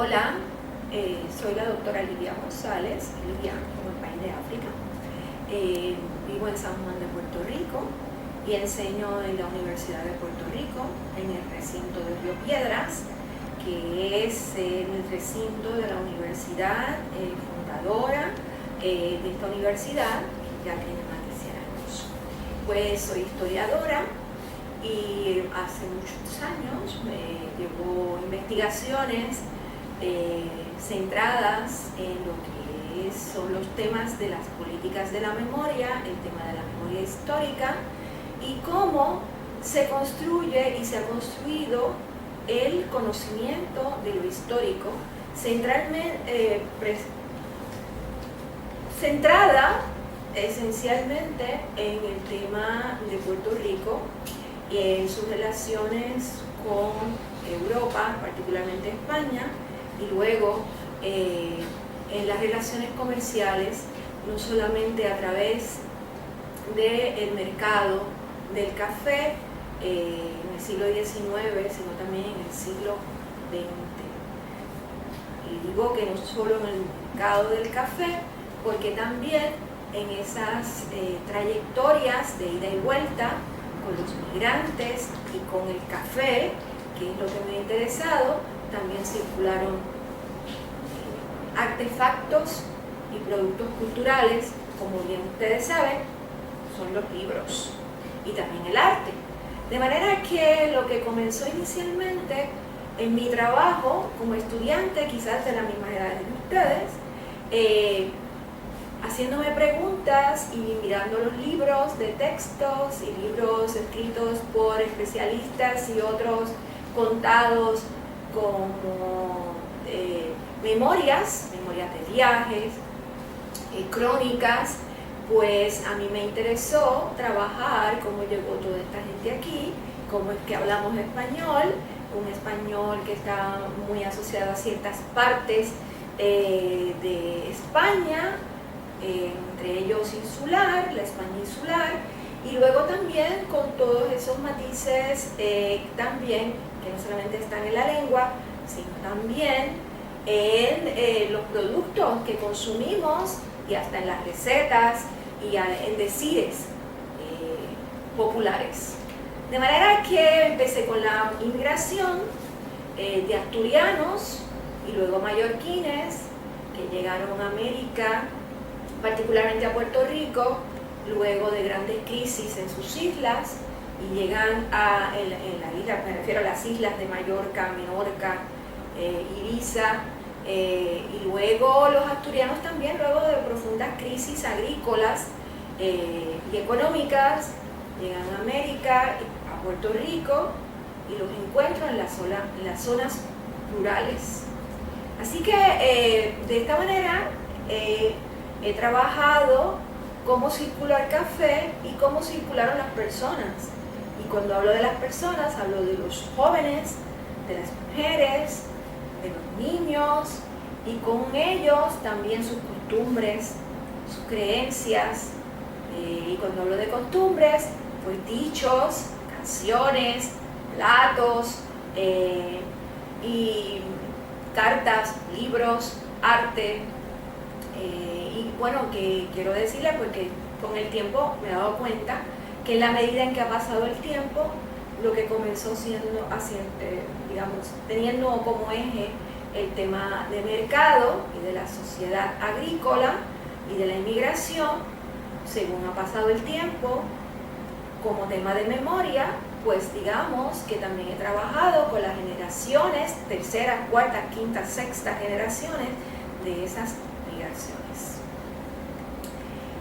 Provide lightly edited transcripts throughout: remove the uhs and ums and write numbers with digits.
Hola, soy la doctora Lidia González, Lidia como el país de África. Vivo en San Juan de Puerto Rico y enseño en la Universidad de Puerto Rico, en el recinto de Río Piedras, que es el recinto de la universidad fundadora de esta universidad, que ya tiene más de 100 años. Pues soy historiadora y hace muchos años llevo investigaciones centradas en lo que son los temas de las políticas de la memoria, el tema de la memoria histórica y cómo se construye y se ha construido el conocimiento de lo histórico, centrada esencialmente en el tema de Puerto Rico y en sus relaciones con Europa, particularmente España, y luego en las relaciones comerciales, no solamente a través del mercado del café en el siglo XIX, sino también en el siglo XX. Y digo que no solo en el mercado del café, porque también en esas trayectorias de ida y vuelta con los migrantes y con el café, que es lo que me ha interesado, también circularon artefactos y productos culturales, como bien ustedes saben, son los libros y también el arte. De manera que lo que comenzó inicialmente en mi trabajo como estudiante, quizás de la misma edad de ustedes, haciéndome preguntas y mirando los libros de textos y libros escritos por especialistas y otros contados como memorias de viajes, crónicas, pues a mí me interesó trabajar cómo llegó toda esta gente aquí, cómo es que hablamos español, un español que está muy asociado a ciertas partes de España, entre ellos insular, la España insular, y luego también con todos esos matices también, que no solamente están en la lengua, sino también en los productos que consumimos y hasta en las recetas y en decires populares. De manera que empecé con la inmigración de asturianos y luego mallorquines que llegaron a América, particularmente a Puerto Rico, luego de grandes crisis en sus islas, y llegan en la isla, me refiero a las islas de Mallorca, Menorca, Ibiza, y luego los asturianos también, luego de profundas crisis agrícolas y económicas, llegan a América, a Puerto Rico, y los encuentro en las zonas rurales. Así que de esta manera he trabajado cómo circula el café y cómo circularon las personas. Y cuando hablo de las personas, hablo de los jóvenes, de las mujeres, de los niños, y con ellos también sus costumbres, sus creencias. Y cuando hablo de costumbres, pues dichos, canciones, platos, y cartas, libros, arte. Y bueno, que quiero decirle porque con el tiempo me he dado cuenta que en la medida en que ha pasado el tiempo, lo que comenzó teniendo como eje el tema de mercado y de la sociedad agrícola y de la inmigración, según ha pasado el tiempo, como tema de memoria, pues digamos que también he trabajado con las generaciones, tercera, cuarta, quinta, sexta generaciones de esas migraciones.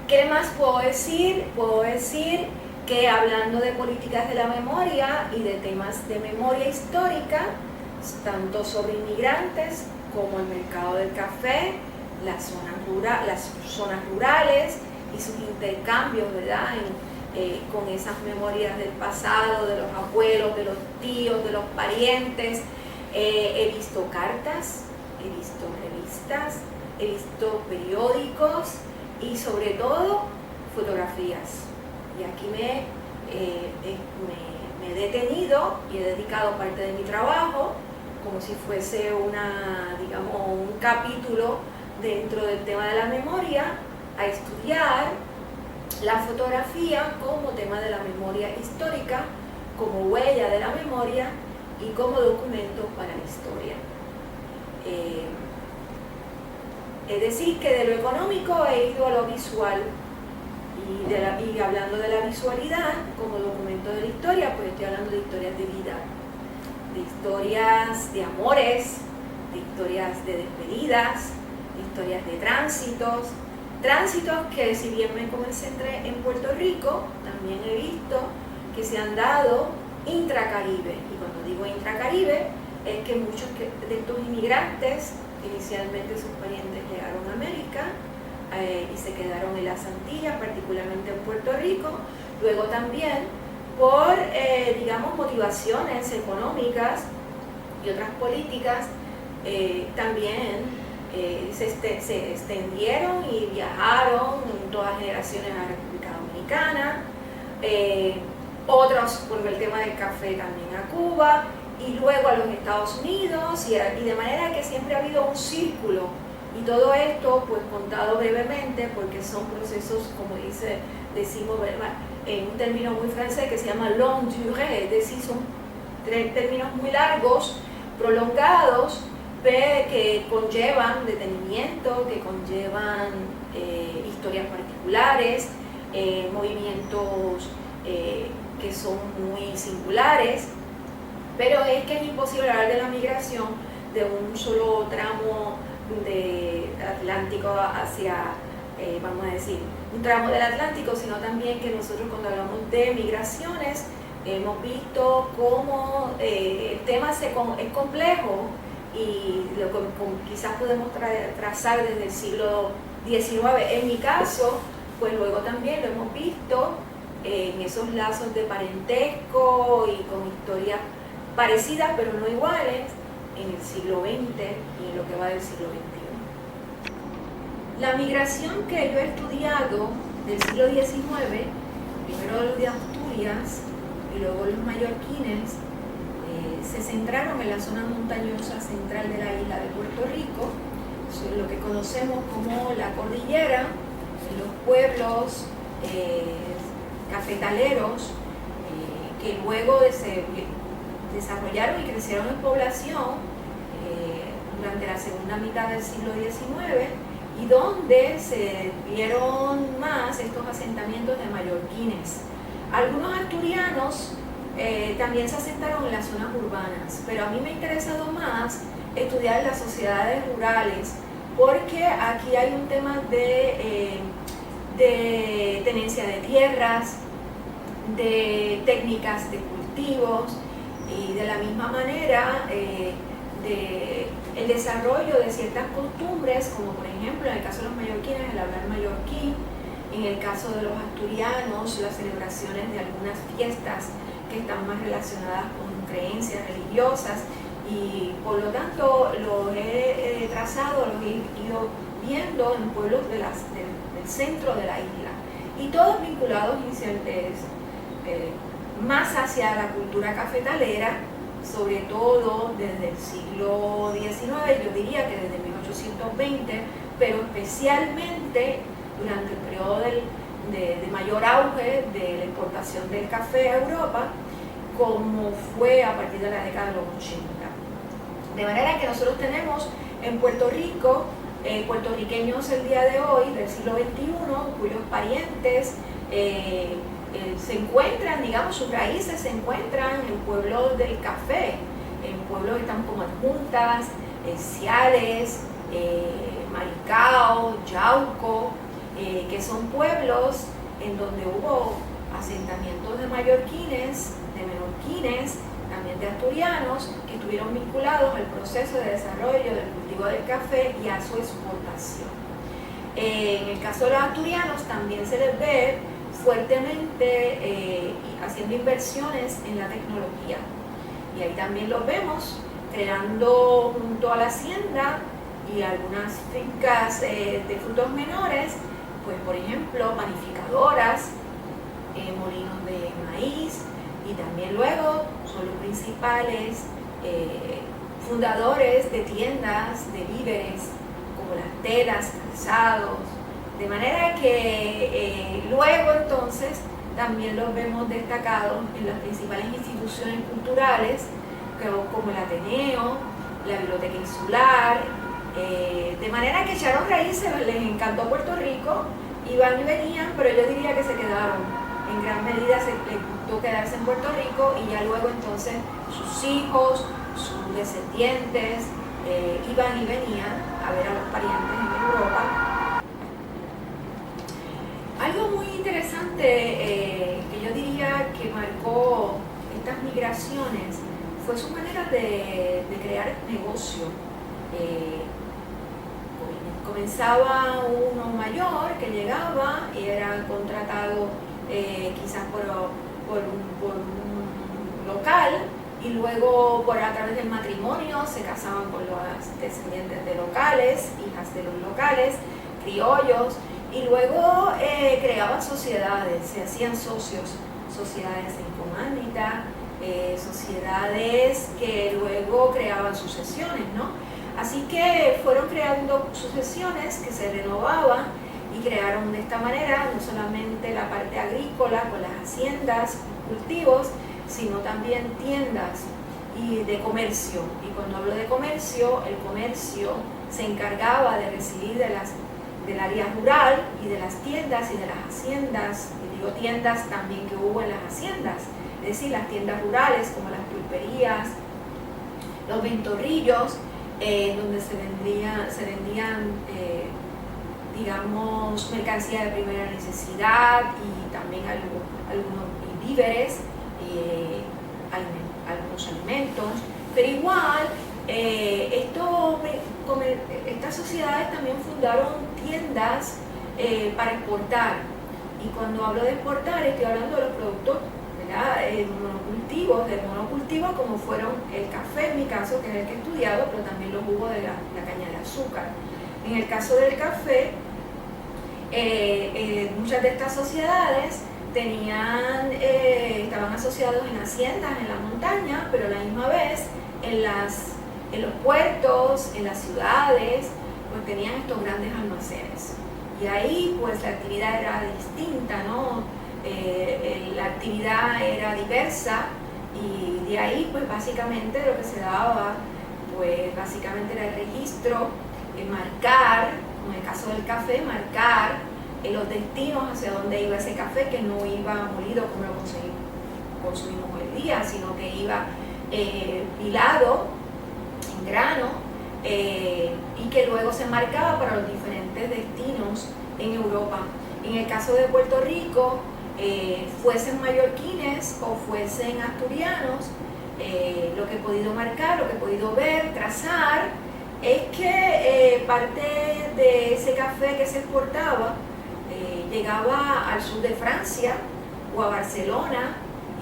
¿Qué más puedo decir? Puedo decir que hablando de políticas de la memoria y de temas de memoria histórica, tanto sobre inmigrantes como el mercado del café, las zonas rurales y sus intercambios, ¿verdad? Con esas memorias del pasado, de los abuelos, de los tíos, de los parientes. He visto cartas, he visto revistas, he visto periódicos y sobre todo fotografías. Y aquí me he detenido y he dedicado parte de mi trabajo como si fuese una, digamos, un capítulo dentro del tema de la memoria, a estudiar la fotografía como tema de la memoria histórica, como huella de la memoria y como documento para la historia. Es decir, que de lo económico he ido a lo visual y hablando de la visualidad como documento de la historia, pues estoy hablando de historias de vida, de historias de amores, de historias de despedidas, de historias de tránsitos que si bien me concentré en Puerto Rico, también he visto que se han dado intracaribe. Y cuando digo intracaribe, es que muchos de estos inmigrantes, inicialmente sus parientes llegaron a América y se quedaron en las Antillas, particularmente en Puerto Rico, luego también por, digamos, motivaciones económicas y otras políticas, también se extendieron y viajaron en todas generaciones a la República Dominicana, otros por el tema del café también a Cuba y luego a los Estados Unidos y de manera que siempre ha habido un círculo y todo esto pues contado brevemente porque son procesos como decimos en un término muy francés que se llama longue durée, es decir, son términos muy largos, prolongados, que conllevan detenimiento, que conllevan historias particulares, movimientos que son muy singulares, pero es que es imposible hablar de la migración de un solo tramo de Atlántico hacia, vamos a decir, un tramo del Atlántico, sino también que nosotros cuando hablamos de migraciones hemos visto cómo el tema es complejo y lo que quizás podemos trazar desde el siglo XIX. En mi caso, pues luego también lo hemos visto en esos lazos de parentesco y con historias parecidas pero no iguales en el siglo XX y en lo que va del siglo XXI. La migración que yo he estudiado del siglo XIX, primero los de Asturias y luego los mallorquines, se centraron en la zona montañosa central de la isla de Puerto Rico, lo que conocemos como la cordillera, los pueblos cafetaleros que luego se desarrollaron y crecieron en población durante la segunda mitad del siglo XIX y donde se vieron más estos asentamientos de mallorquines. Algunos asturianos también se asentaron en las zonas urbanas, pero a mí me ha interesado más estudiar las sociedades rurales porque aquí hay un tema de tenencia de tierras, de técnicas de cultivos y de la misma manera el desarrollo de ciertas costumbres, como por ejemplo en el caso de los mallorquines el hablar mallorquín, en el caso de los asturianos las celebraciones de algunas fiestas que están más relacionadas con creencias religiosas y por lo tanto los he trazado, los he ido viendo en pueblos del centro de la isla y todos vinculados más hacia la cultura cafetalera, sobre todo desde el siglo XIX, yo diría que desde 1820, pero especialmente durante el periodo de mayor auge de la importación del café a Europa, como fue a partir de la década de los 80. De manera que nosotros tenemos en Puerto Rico puertorriqueños el día de hoy, del siglo XXI, cuyos parientes se encuentran, digamos, sus raíces se encuentran en pueblos del café, en pueblos que están como Adjuntas, Ciales, Maricao, Yauco, que son pueblos en donde hubo asentamientos de mallorquines, de menorquines, también de asturianos, que estuvieron vinculados al proceso de desarrollo del cultivo del café y a su exportación. En el caso de los asturianos también se les ve fuertemente haciendo inversiones en la tecnología y ahí también los vemos creando junto a la hacienda y algunas fincas de frutos menores, pues por ejemplo panificadoras, molinos de maíz y también luego son los principales fundadores de tiendas de víveres, como las telas, calzados, de manera que luego entonces también los vemos destacados en las principales instituciones culturales, como el Ateneo, la Biblioteca Insular, de manera que echaron raíces, les encantó Puerto Rico, iban y venían, pero yo diría que se quedaron. En gran medida les gustó quedarse en Puerto Rico y ya luego entonces sus hijos, sus descendientes, iban y venían a ver a los parientes en Europa. Algo muy interesante que yo diría que marcó estas migraciones fue su manera de crear negocio. Comenzaba uno mayor que llegaba y era contratado quizás por un local, y luego a través del matrimonio se casaban con los descendientes de locales, hijas de los locales, criollos, y luego creaban sociedades, se hacían socios, sociedades en comandita, sociedades que luego creaban sucesiones, ¿no? Así que fueron creando sucesiones que se renovaban y crearon de esta manera no solamente la parte agrícola con las haciendas, cultivos, sino también tiendas y de comercio. Y cuando hablo de comercio, el comercio se encargaba de recibir del área rural y de las tiendas y de las haciendas, y digo tiendas también que hubo en las haciendas, es decir, las tiendas rurales como las pulperías, los ventorrillos, donde se vendían digamos, mercancía de primera necesidad y también algunos víveres, algunos alimentos, pero igual estas sociedades también fundaron tiendas para exportar, y cuando hablo de exportar estoy hablando de los productos, ¿verdad? Monocultivos, del monocultivo, como fueron el café en mi caso, que es el que he estudiado, pero también los jugos de la caña de azúcar. En el caso del café, muchas de estas sociedades estaban asociados en haciendas en la montaña, pero a la misma vez en los puertos, en las ciudades, pues tenían estos grandes almacenes. Y ahí pues la actividad era distinta, ¿no? La actividad era diversa, y de ahí pues básicamente lo que se daba pues básicamente era el registro, marcar, en el caso del café, marcar los destinos hacia donde iba ese café, que no iba molido como lo consumimos hoy día, sino que iba pilado en grano, y que luego se marcaba para los diferentes destinos en Europa. En el caso de Puerto Rico, fuesen mallorquines o fuesen asturianos, lo que he podido marcar, lo que he podido ver, trazar, es que parte de ese café que se exportaba llegaba al sur de Francia o a Barcelona,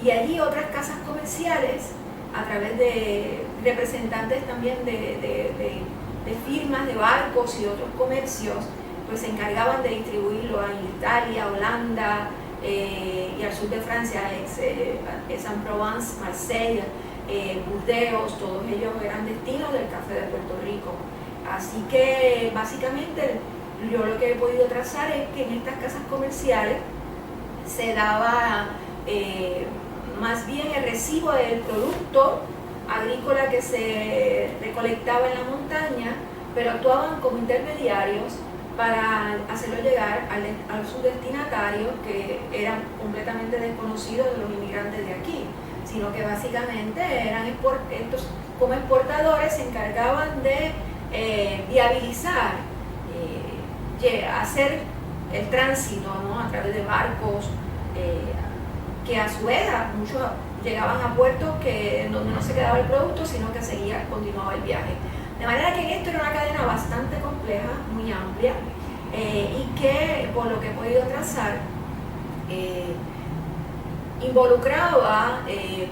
y allí otras casas comerciales, a través de representantes también de firmas de barcos y otros comercios, pues se encargaban de distribuirlo a Italia, Holanda, y al sur de Francia, Aix-en-Provence, Marsella, Burdeos, todos ellos eran destinos del café de Puerto Rico. Así que básicamente yo lo que he podido trazar es que en estas casas comerciales se daba más bien el recibo del producto agrícola que se recolectaba en la montaña, pero actuaban como intermediarios para hacerlo llegar a sus destinatarios, que eran completamente desconocidos de los inmigrantes de aquí, sino que básicamente eran estos, como exportadores se encargaban de viabilizar, hacer el tránsito, ¿no? A través de barcos, que a su vez muchos llegaban a puertos donde no se quedaba el producto, sino que continuaba el viaje. De manera que esto era una cadena bastante compleja, muy amplia, y que, por lo que he podido trazar, involucraba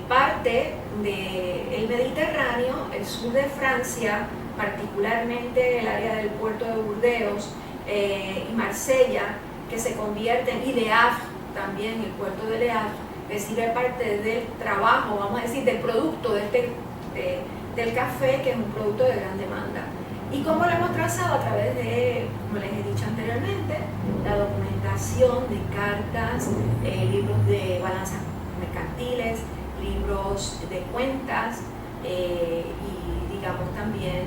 parte del Mediterráneo, el sur de Francia, particularmente el área del puerto de Burdeos y Marsella, que se convierten, y Le Havre también, el puerto de Le Havre, recibe parte del trabajo, vamos a decir, del producto de del café, que es un producto de gran demanda. ¿Y cómo lo hemos trazado? A través de, como les he dicho anteriormente, la documentación de cartas, libros de balanzas mercantiles, libros de cuentas y digamos también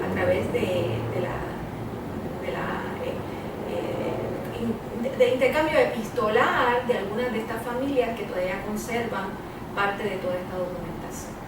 a través de intercambio epistolar de algunas de estas familias que todavía conservan parte de toda esta documentación.